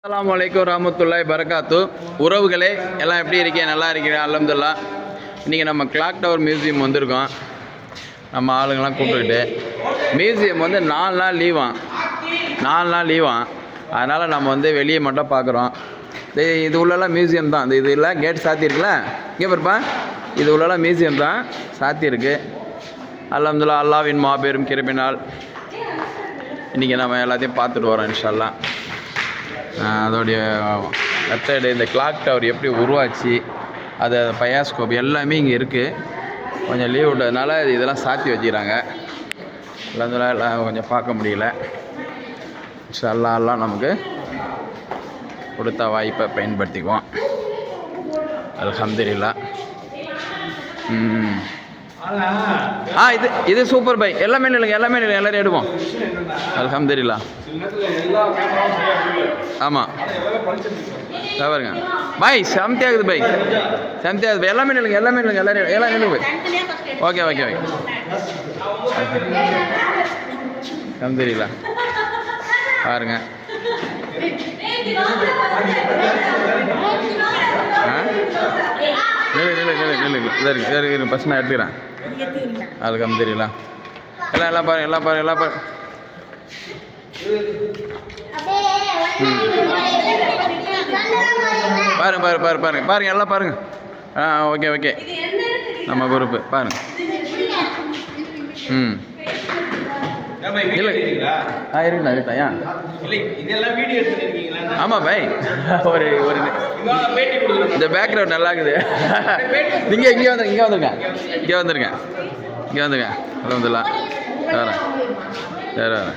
அஸ்ஸலாமு அலைக்கும் வரஹ்மத்துல்லாஹி பரகாத்து. உறவுகளே எல்லாம் எப்படி இருக்கீங்க? நல்லா இருக்கிறேன் அல்ஹம்துலில்லாஹ். இன்றைக்கி நம்ம கிளாக் டவர் மியூசியம் வந்திருக்கோம். நம்ம ஆளுங்கெல்லாம் கூப்பிட்டுக்கிட்டு மியூசியம் வந்து 4 நாள் லீவான். அதனால் நம்ம வந்து வெளியே மட்டும் பார்க்குறோம். இது உள்ளலாம் மியூசியம் தான். இது இல்லை கேட் சாத்தியிருக்குல்ல, இங்கே பாருப்பா, இது உள்ளலாம் மியூசியம் தான் சாத்தியிருக்கு. அல்ஹம்துலில்லாஹ், அல்லாஹ்வின் மாபெரும் கிருபையினால் இன்றைக்கி நம்ம எல்லாத்தையும் பார்த்துட்டு வரோம் இன்ஷா அல்லாஹ். அதோடைய மெத்தடு, இந்த கிளாக் டவர் எப்படி உருவாச்சு, அது பயாஸ்கோப் எல்லாமே இங்கே இருக்குது. கொஞ்சம் லீவ் விட்டதுனால இதெல்லாம் சாத்தி வச்சுக்கிறாங்க. எல்லாம் கொஞ்சம் பார்க்க முடியல. இன்ஷா அல்லாஹ் நமக்கு கொடுத்த வாய்ப்பை பயன்படுத்திக்குவோம். அல்ஹம்துலில்லாஹ். இது சூப்பர் பை. எல்லாமே இல்லைங்க, எல்லாரும் எடுப்போம். அல்ஹம்துலில்லாஹ். ஆமாம் பாருங்க பாய், செம்தியாகுது பை, செம்தியாகுது பை. எல்லாமே இல்லைங்க, எல்லாம் நில்லுங்க பை. ஓகே அல்ஹம்துலில்லாஹ். பாருங்க நில்லு ஃபஸ்ட் நான் எடுத்துக்கிறேன். அல்ஹம்துலில்லாஹ். எல்லாம் பாருங்க. பாருங்க எல்லாம் பாருங்க. ஓகே நம்ம குரூப்பு பாருங்க. இருக்குண்ணா ஏன் ஆமாம் பை. ஒரு இந்த பேக்ரவுண்ட் நல்லா இருக்குது. நீங்கள் இங்கே வந்துருங்க. அல்ஹம்துலில்லாஹ். வரேன்.